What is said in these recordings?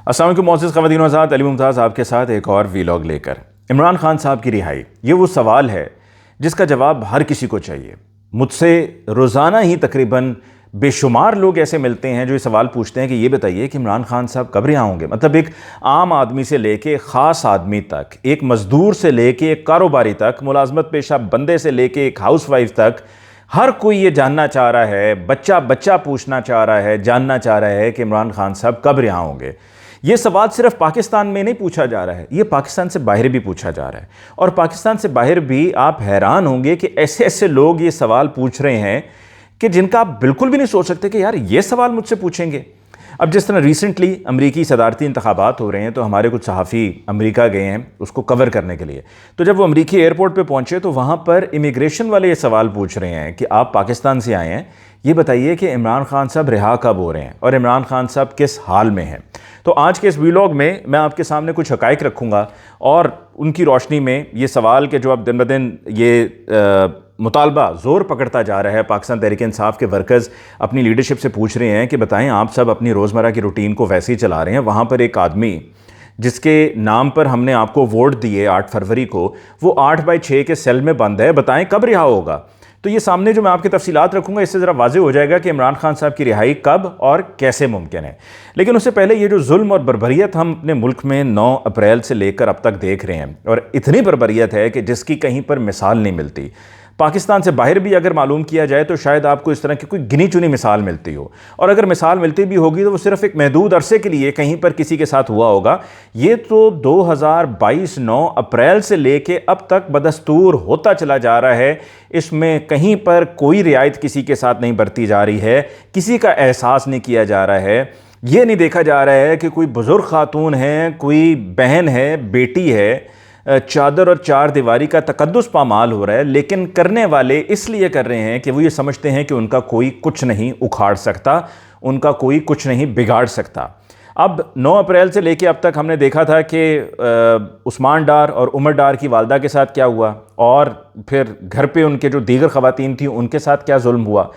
अस्सलाम वालेकुम मोअज़्ज़िज़ ख़वातीन व हज़रात, अली मुमताज़ आपके साथ एक और वीलॉग लेकर। इमरान खान साहब की रिहाई, ये वो सवाल है जिसका जवाब हर किसी को चाहिए। मुझसे रोज़ाना ही तकरीबन बेशुमार लोग ऐसे मिलते हैं जो ये सवाल पूछते हैं कि ये बताइए कि इमरान खान साहब कब रिहा होंगे। मतलब एक आम आदमी से लेके ख़ास आदमी तक, एक मज़दूर से लेके एक कारोबारी तक, मुलाजमत पेशा बंदे से लेके एक हाउस वाइफ तक, हर कोई ये जानना चाह रहा है, बच्चा बच्चा पूछना चाह रहा है, जानना चाह रहा है कि इमरान खान साहब कब रिहा होंगे। ये सवाल सिर्फ पाकिस्तान में नहीं पूछा जा रहा है, ये पाकिस्तान से बाहर भी पूछा जा रहा है। और पाकिस्तान से बाहर भी आप हैरान होंगे कि ऐसे ऐसे लोग ये सवाल पूछ रहे हैं कि जिनका आप बिल्कुल भी नहीं सोच सकते कि यार ये सवाल मुझसे पूछेंगे। अब जिस तरह रिसेंटली अमरीकी सदारती इंतखाबात हो रहे हैं, तो हमारे कुछ सहाफ़ी अमेरिका गए हैं उसको कवर करने के लिए। तो जब वो अमरीकी एयरपोर्ट पे पहुंचे तो वहाँ पर इमिग्रेशन वाले ये सवाल पूछ रहे हैं कि आप पाकिस्तान से आए हैं, ये बताइए कि इमरान खान साहब रिहा कब हो रहे हैं और इमरान खान साहब किस हाल में हैं। तो आज के इस वीलॉग में मैं आपके सामने कुछ हक़ाइक़ रखूँगा और उनकी रोशनी में ये सवाल के जो अब दिन ब दिन ये मुतालबा ज़ोर पकड़ता जा रहा है, पाकिस्तान तहरीक इंसाफ के वर्कर्स अपनी लीडरशिप से पूछ रहे हैं कि बताएं आप सब अपनी रोज़मर्रा की रूटीन को वैसे ही चला रहे हैं, वहाँ पर एक आदमी जिसके नाम पर हमने आपको वोट दिए 8 फरवरी को, वो 8/6 के सेल में बंद है, बताएं कब रिहा होगा। तो ये सामने जो मैं आपकी तफसीलात रखूँगा, इससे ज़रा वाज़ेह हो जाएगा कि इमरान खान साहब की रिहाई कब और कैसे मुमकिन है। लेकिन उससे पहले ये जो जुल्म और बर्बरियत हम अपने मुल्क में 9 अप्रैल से लेकर अब तक देख रहे हैं, और इतनी बर्बरियत है कि जिसकी कहीं पर मिसाल नहीं मिलती। पाकिस्तान से बाहर भी अगर मालूम किया जाए तो शायद आपको इस तरह की कोई गिनी चुनी मिसाल मिलती हो, और अगर मिसाल मिलती भी होगी तो वो सिर्फ एक महदूद अरसे के लिए कहीं पर किसी के साथ हुआ होगा। ये तो 2022 9 अप्रैल से लेके अब तक बदस्तूर होता चला जा रहा है। इसमें कहीं पर कोई रियायत किसी के साथ नहीं बरती जा रही है, किसी का एहसास नहीं किया जा रहा है। ये नहीं देखा जा रहा है कि कोई बुज़ुर्ग खातून है, कोई बहन है, बेटी है, चादर और चार दीवारी का तकद्दुस पामाल हो रहा है। लेकिन करने वाले इसलिए कर रहे हैं कि वो ये समझते हैं कि उनका कोई कुछ नहीं उखाड़ सकता, उनका कोई कुछ नहीं बिगाड़ सकता। अब 9 अप्रैल से लेके अब तक हमने देखा था कि उस्मान डार और उमर डार की वालदा के साथ क्या हुआ, और फिर घर पे उनके जो दीगर ख़वातीन थी उनके साथ क्या जुल्म हुआ।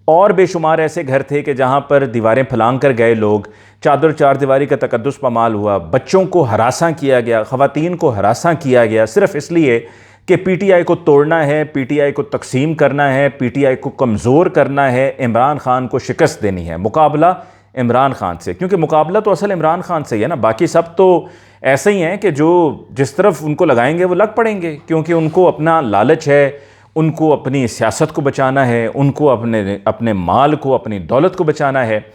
और बेशुमार ऐसे घर थे कि जहाँ पर दीवारें फलांग कर गए लोग, चादर चार दीवारी का तकद्दुस पामाल हुआ, बच्चों को हरासा किया गया, ख़वातीन को हरासा किया गया, सिर्फ़ इसलिए कि पीटीआई को तोड़ना है, पीटीआई को तकसीम करना है, पीटीआई को कमज़ोर करना है, इमरान खान को शिकस्त देनी है। मुकाबला इमरान खान से, क्योंकि मुकाबला तो असल इमरान खान से ही है ना। बाकी सब तो ऐसे ही हैं कि जो जिस तरफ उनको लगाएंगे वो लग पड़ेंगे, क्योंकि उनको अपना लालच है, उनको अपनी सियासत को बचाना है, उनको अपने माल को, अपनी दौलत को बचाना है।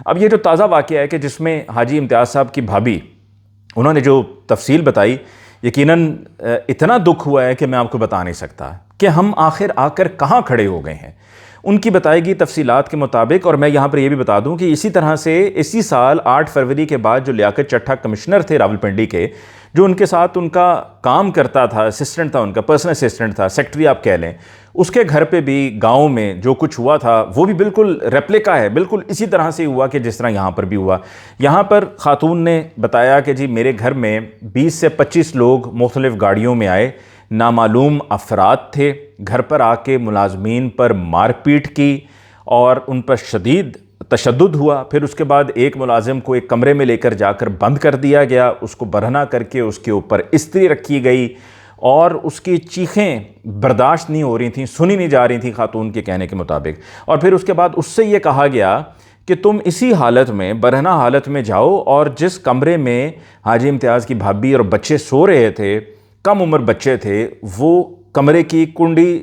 अब ये जो ताज़ा वाक़या है कि जिसमें हाजी इम्तियाज़ साहब की भाभी, उन्होंने जो तफसील बताई, यकीनन इतना दुख हुआ है कि मैं आपको बता नहीं सकता कि हम आखिर आकर कहाँ खड़े हो गए हैं। उनकी बताई गई तफसीलात के मुताबिक, और मैं यहाँ पर यह भी बता दूँ कि इसी तरह से इसी साल 8 फरवरी के बाद जो लियाकत चट्टा कमिश्नर थे रावलपिंडी के, जो उनके साथ उनका काम करता था, असिस्टेंट था, उनका पर्सनल असिस्टेंट था, सेक्रेटरी आप कह लें, उसके घर पे भी गांव में जो कुछ हुआ था वो भी बिल्कुल रेप्लिका है, बिल्कुल इसी तरह से हुआ कि जिस तरह यहाँ पर भी हुआ। यहाँ पर खातून ने बताया कि जी मेरे घर में 20 से 25 लोग मुख्तलिफ़ गाड़ियों में आए, नामालूम अफराद थे, घर पर आके मुलाजमीन पर मारपीट की और उन पर शदीद तशद्दुद हुआ। फिर उसके बाद एक मुलाजिम को एक कमरे में लेकर जाकर बंद कर दिया गया, उसको बरहना करके उसके ऊपर इस्त्री रखी गई और उसकी चीखें बर्दाश्त नहीं हो रही थी, सुनी नहीं जा रही थी खातून के कहने के मुताबिक। और फिर उसके बाद उससे ये कहा गया कि तुम इसी हालत में, बरहना हालत में जाओ, और जिस कमरे में हाजी इम्तियाज़ की भाभी और बच्चे सो रहे थे, कम उम्र बच्चे थे, वो कमरे की कुंडी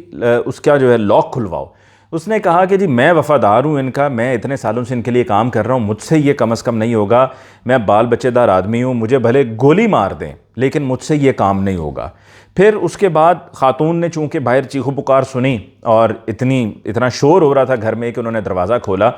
उसका जो है लॉक खुलवाओ। उसने कहा कि जी मैं वफ़ादार हूँ इनका, मैं इतने सालों से इनके लिए काम कर रहा हूँ, मुझसे ये कम अज़ कम नहीं होगा, मैं बाल बच्चेदार आदमी हूँ, मुझे भले गोली मार दें लेकिन मुझसे ये काम नहीं होगा। फिर उसके बाद ख़ातून ने चूँकि बाहर चीखो पुकार सुनी और इतना शोर हो रहा था घर में कि उन्होंने दरवाज़ा खोला,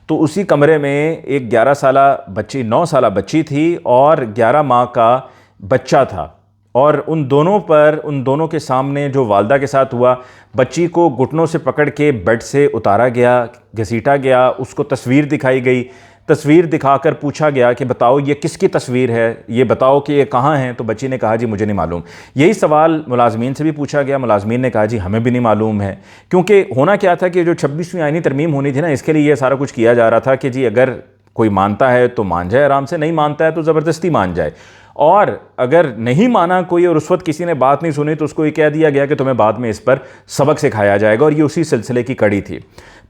तो उसी कमरे में एक 11 साला बच्ची, 9 साला बच्ची थी और 11 माह का बच्चा था। और उन दोनों के सामने जो वालदा के साथ हुआ, बच्ची को घुटनों से पकड़ के बेड से उतारा गया, घसीटा गया, उसको तस्वीर दिखाई गई, तस्वीर दिखाकर पूछा गया कि बताओ ये किसकी तस्वीर है, ये बताओ कि ये कहाँ है। तो बच्ची ने कहा जी मुझे नहीं मालूम। यही सवाल मुलाजमीन से भी पूछा गया, मुलाजमीन ने कहा जी हमें भी नहीं मालूम है। क्योंकि होना क्या था कि जो 26वीं आईनी तरमीम होनी थी ना, इसके लिए ये सारा कुछ किया जा रहा था कि जी अगर कोई मानता है तो मान जाए आराम से, नहीं मानता है तो ज़बरदस्ती मान जाए। और अगर नहीं माना कोई और उस वक्त किसी ने बात नहीं सुनी तो उसको ये कह दिया गया कि तुम्हें बाद में इस पर सबक सिखाया जाएगा, और ये उसी सिलसिले की कड़ी थी।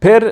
फिर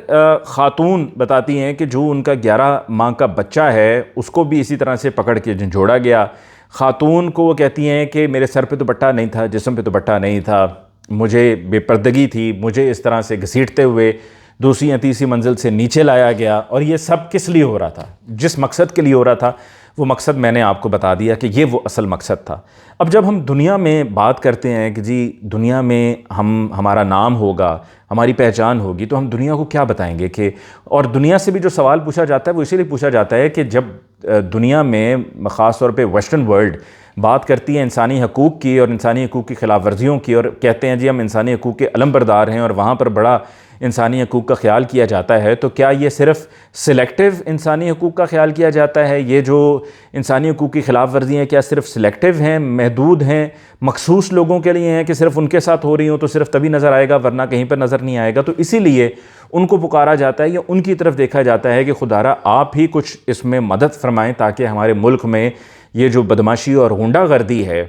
ख़ातून बताती हैं कि जो उनका 11 माह का बच्चा है उसको भी इसी तरह से पकड़ के झंझोड़ा गया। ख़ातून को वो कहती हैं कि मेरे सर पे दुपट्टा नहीं था, जिस्म पे दुपट्टा नहीं था, मुझे बेपर्दगी थी, मुझे इस तरह से घसीटते हुए दूसरी या तीसरी मंजिल से नीचे लाया गया। और ये सब किस लिए हो रहा था, जिस मकसद के लिए हो रहा था वो मकसद मैंने आपको बता दिया कि ये वो असल मकसद था। अब जब हम दुनिया में बात करते हैं कि जी दुनिया में हमारा नाम होगा, हमारी पहचान होगी, तो हम दुनिया को क्या बताएंगे कि, और दुनिया से भी जो सवाल पूछा जाता है वो इसीलिए पूछा जाता है कि जब दुनिया में ख़ास तौर पे वेस्टर्न वर्ल्ड बात करती है इंसानी हकूक़ की और इंसानी हकूक़ की खिलाफ वर्जियों की, और कहते हैं जी हम इंसानी हकूक़ के अलमबरदार हैं और वहाँ पर बड़ा इंसानी हकूक़ का ख्याल किया जाता है, तो क्या ये सिर्फ़ सिलेक्टिव इंसानी हकूक़ का ख्याल किया जाता है? ये जो इंसानी हकूक़ की खिलाफ वर्जी हैं क्या सिर्फ़ सिलेक्टिव हैं, महदूद हैं, मखसूस लोगों के लिए हैं कि सिर्फ़ उनके साथ हो रही हो तो सिर्फ़ तभी नज़र आएगा वरना कहीं पर नज़र नहीं आएगा? तो इसीलिए उनको पुकारा जाता है या उनकी तरफ देखा जाता है कि खुदारा आप ही कुछ इसमें मदद फरमाएँ ताकि हमारे मुल्क में ये जो बदमाशी और गुंडागर्दी है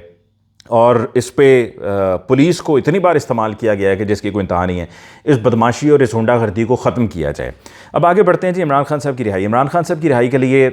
और इस पे पुलिस को इतनी बार इस्तेमाल किया गया है कि जिसकी कोई इंतहा नहीं है, इस बदमाशी और इस गुंडागर्दी को ख़त्म किया जाए। अब आगे बढ़ते हैं जी, इमरान खान साहब की रिहाई। इमरान खान साहब की रिहाई के लिए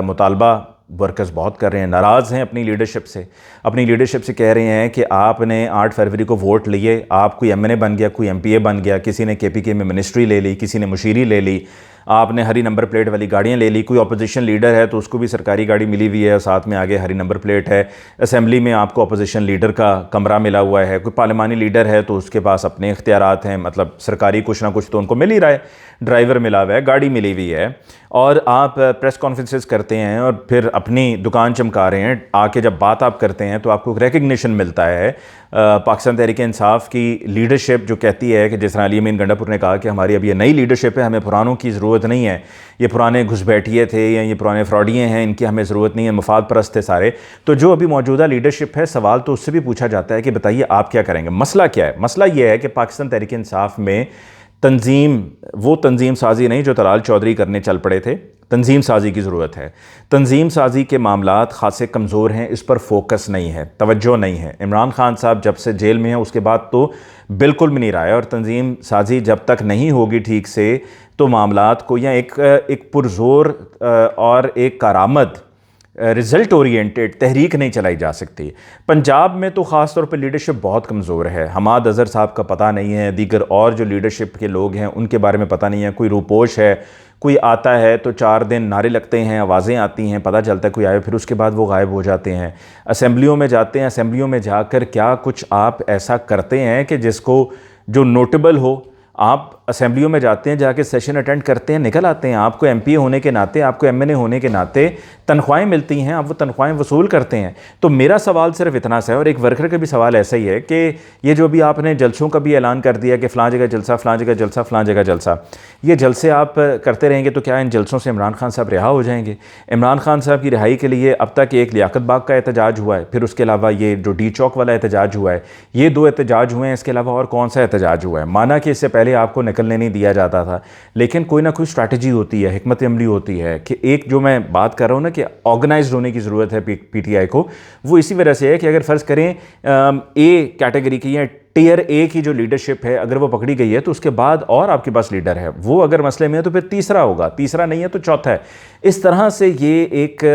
मुतालबा वर्कर्स बहुत कर रहे हैं, नाराज़ हैं अपनी लीडरशिप से। अपनी लीडरशिप से कह रहे हैं कि आपने 8 फरवरी को वोट लिए, आप कोई MNA बन गया, कोई MPA बन गया, किसी ने KPK में मिनिस्ट्री ले ली, किसी ने मुशीरी ले ली, आपने हरी नंबर प्लेट वाली गाड़ियाँ ले ली, कोई अपोजिशन लीडर है तो उसको भी सरकारी गाड़ी मिली हुई है और साथ में आगे हरी नंबर प्लेट है, असेंबली में आपको अपोजिशन लीडर का कमरा मिला हुआ है, कोई पार्लिमानी लीडर है तो उसके पास अपने इख्तियारात हैं, मतलब सरकारी कुछ ना कुछ तो उनको मिल ही रहा है, ड्राइवर मिला हुआ है, गाड़ी मिली हुई है, और आप प्रेस कॉन्फ्रेंसेस करते हैं और फिर अपनी दुकान चमका रहे हैं। आके जब बात आप करते हैं तो आपको रिकग्निशन मिलता है। पाकिस्तान तहरीक इंसाफ की लीडरशिप जो कहती है कि जिस तरह अली अमीन गंडापुर ने कहा कि हमारी अब ये नई लीडरशिप है, हमें पुरानों की ज़रूरत नहीं है, ये पुराने घुसपैठिए थे या ये पुराने फ्रॉडिये हैं, इनकी हमें ज़रूरत नहीं है, मफाद परस्त थे सारे। तो जो अभी मौजूदा लीडरशिप है, सवाल तो उससे भी पूछा जाता है कि बताइए आप क्या करेंगे, मसला क्या है? मसला ये है कि पाकिस्तान तहरीक इंसाफ में तंजीम, वो तंजीम साजी नहीं जो तलाल चौधरी करने चल पड़े थे, तंजीम साजी की ज़रूरत है। तंजीम साजी के मामलात खासे कमज़ोर हैं, इस पर फोकस नहीं है, तवज्जो नहीं है। इमरान खान साहब जब से जेल में हैं उसके बाद तो बिल्कुल भी नहीं रहा है, और तंजीम साजी जब तक नहीं होगी ठीक से तो मामलात को या एक पुरज़ोर और एक कारामद रिज़ल्ट ओरिएंटेड तहरीक नहीं चलाई जा सकती। पंजाब में तो ख़ास तौर पर लीडरशिप बहुत कमज़ोर है। हमाद अज़हर साहब का पता नहीं है, दीगर और जो लीडरशिप के लोग हैं उनके बारे में पता नहीं है। कोई रूपोश है, कोई आता है तो 4 दिन नारे लगते हैं, आवाज़ें आती हैं, पता चलता है कोई आए, फिर उसके बाद वो गायब हो जाते हैं। असेंबलियों में जाते हैं, असेंबलियों में जाकर क्या कुछ आप ऐसा करते हैं कि जिसको जो नोटेबल हो। आप असेंबलियों में जाते हैं, जाके सेशन अटेंड करते हैं, निकल आते हैं। आपको MPA होने के नाते, आपको MNA होने के नाते तनख्वाहें मिलती हैं, आप वो तनख्वाहें वसूल करते हैं। तो मेरा सवाल सिर्फ इतना सा है, और एक वर्कर का भी सवाल ऐसा ही है कि ये जो भी आपने जलसों का भी ऐलान कर दिया कि फ़लाँ जगह जलसा, फ़लाँ जगह जलसा, फ़लाँ जगह जलसा, ये जलसे आप करते रहेंगे तो क्या इन जलसों से इमरान खान साहब रिहा हो जाएंगे? इमरान खान साहब की रिहाई के लिए अब तक एक लियाकत बाग का एहतजाज हुआ है, फिर उसके अलावा ये जो D चौक वाला एहतजाज हुआ है, ये 2 एहतजाज हुए हैं। इसके अलावा और कौन सा एहतजाज हुआ है? माना कि इससे पहले आपको निकलने नहीं दिया जाता था, लेकिन कोई ना कोई स्ट्रैटेजी होती है, हिकमत अमली होती है कि एक जो मैं बात कर रहा हूँ ना कि ऑर्गेनाइज्ड होने की ज़रूरत है PTI को, वो इसी वजह से है कि अगर फ़र्ज़ करें A कैटेगरी की या टियर A की जो लीडरशिप है अगर वो पकड़ी गई है तो उसके बाद और आपके पास लीडर है, वो अगर मसले में है तो फिर तीसरा होगा, तीसरा नहीं है तो चौथा है। इस तरह से ये एक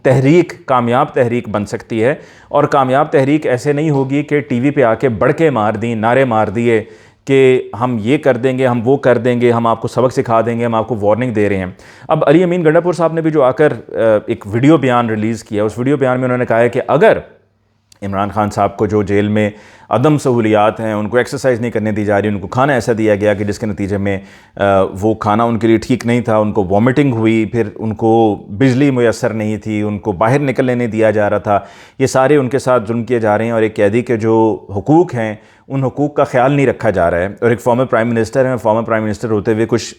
तहरीक कामयाब तहरीक बन सकती है, और कामयाब तहरीक ऐसे नहीं होगी कि TV पे आके बढ़के मार दी, नारे मार दिए कि हम ये कर देंगे, हम वो कर देंगे, हम आपको सबक सिखा देंगे, हम आपको वार्निंग दे रहे हैं। अब अली अमीन गंडापुर साहब ने भी जो आकर एक वीडियो बयान रिलीज़ किया, उस वीडियो बयान में उन्होंने कहा है कि अगर इमरान खान साहब को जो जेल में अदम सहूलियात हैं, उनको एक्सरसाइज नहीं करने दी जा रही, उनको खाना ऐसा दिया गया कि जिसके नतीजे में वो खाना उनके लिए ठीक नहीं था, उनको वॉमिटिंग हुई, फिर उनको बिजली मुयस्सर नहीं थी, उनको बाहर निकलने नहीं दिया जा रहा था, ये सारे उनके साथ जुल्म किए जा रहे हैं, और एक कैदी के जो हुकूक़ हैं उन हुकूक़ का ख्याल नहीं रखा जा रहा है। और एक फॉर्मर प्राइम मिनिस्टर हैं, फॉर्मर प्राइम मिनिस्टर होते हुए कुछ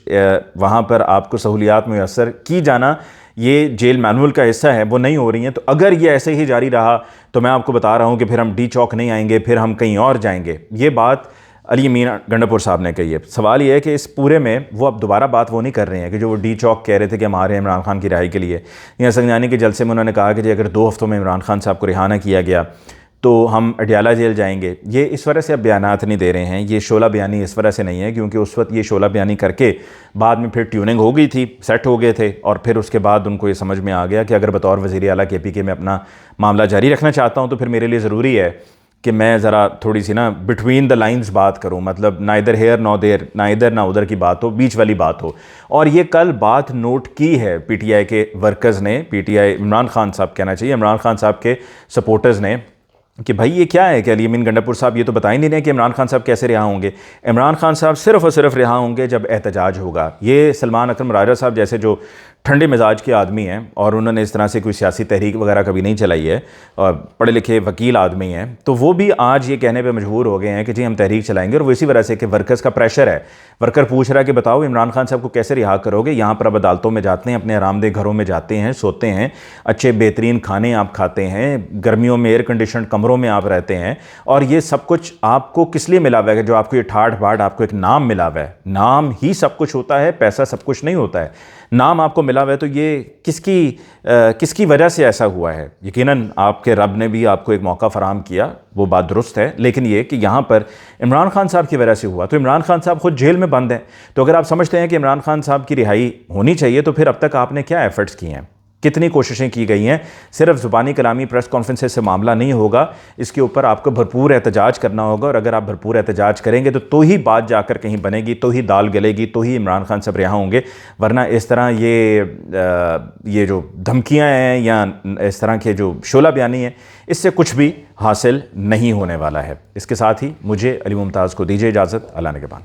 वहाँ पर आपको सहूलियात मुयस्सर की जाना ये जेल मैनुअल का हिस्सा है, वो नहीं हो रही हैं। तो अगर ये ऐसे ही जारी रहा तो मैं आपको बता रहा हूँ कि फिर हम D चौक नहीं आएंगे, फिर हम कहीं और जाएंगे। ये बात अली अमीन गंडापुर साहब ने कही है। सवाल ये है कि इस पूरे में वो अब दोबारा बात वो नहीं कर रहे हैं कि जो वो डी चौक कह रहे थे कि हम आ रहे हैं इमरान खान की रिहाई के लिए, या संगजानी के जलसे में उन्होंने कहा कि जी अगर 2 हफ्तों में इमरान खान साहब को रिहा ना किया गया तो हम अडियाला जेल जाएंगे। ये इस वजह से अब बयानात नहीं दे रहे हैं, ये शोला बयानी इस वजह से नहीं है क्योंकि उस वक्त ये शोला बयानी करके बाद में फिर ट्यूनिंग हो गई थी, सेट हो गए थे, और फिर उसके बाद उनको ये समझ में आ गया कि अगर बतौर वज़ीर आला KPK में अपना मामला जारी रखना चाहता हूँ तो फिर मेरे लिए ज़रूरी है कि मैं ज़रा थोड़ी सी ना बिटवीन द लाइंस बात करूं, मतलब ना इधर हेयर नो देयर, ना इधर ना उधर की बात हो, बीच वाली बात हो। और ये कल बात नोट की है PTI के वर्कर्स ने, PTI इमरान खान साहब कहना चाहिए, इमरान खान साहब के सपोर्टर्स ने, कि भाई ये क्या है कि अली अमीन गंडापुर साहब ये तो बता ही नहीं रहे कि इमरान खान साहब कैसे रिहा होंगे। इमरान खान साहब सिर्फ़ और सिर्फ रिहा होंगे जब एहतजाज होगा। ये सलमान अकरम राजा साहब जैसे जो ठंडे मिजाज के आदमी हैं और उन्होंने इस तरह से कोई सियासी तहरीक वगैरह कभी नहीं चलाई है और पढ़े लिखे वकील आदमी हैं, तो वो भी आज ये कहने पे मजबूर हो गए हैं कि जी हम तहरीक चलाएंगे। और वो इसी वजह से कि वर्कर्स का प्रेशर है। वर्कर पूछ रहा है कि बताओ इमरान खान साहब को कैसे रिहा करोगे, यहाँ पर अब अदालतों में जाते हैं, अपने आरामदेह घरों में जाते हैं, सोते हैं, अच्छे बेहतरीन खाने आप खाते हैं, गर्मियों में एयर कंडीशन कमरों में आप रहते हैं, और ये सब कुछ आपको किस लिए मिला हुआ है? जो आपको ये ठाठ बाट आपको एक नाम मिला हुआ है, नाम ही सब कुछ होता है, पैसा सब कुछ नहीं होता है। नाम आपको मिला हुआ है तो ये किसकी वजह से ऐसा हुआ है? यकीनन आपके रब ने भी आपको एक मौका फराहम किया, वो बात दुरुस्त है, लेकिन ये कि यहाँ पर इमरान खान साहब की वजह से हुआ। तो इमरान खान साहब खुद जेल में बंद हैं, तो अगर आप समझते हैं कि इमरान खान साहब की रिहाई होनी चाहिए तो फिर अब तक आपने क्या एफर्ट्स किए हैं, कितनी कोशिशें की गई हैं? सिर्फ ज़ुबानी कलामी प्रेस कॉन्फ्रेंसेस से मामला नहीं होगा, इसके ऊपर आपको भरपूर एहतजाज करना होगा। और अगर आप भरपूर एहतजाज करेंगे तो ही बात जाकर कहीं बनेगी, तो ही दाल गलेगी, तो ही इमरान खान साहब रिहा होंगे। वरना इस तरह ये जो धमकियां हैं या इस तरह के जो शोला बयानी है, इससे कुछ भी हासिल नहीं होने वाला है। इसके साथ ही मुझे अली मुमताज़ को दीजिए इजाज़त। अल्लाह ने के बाद।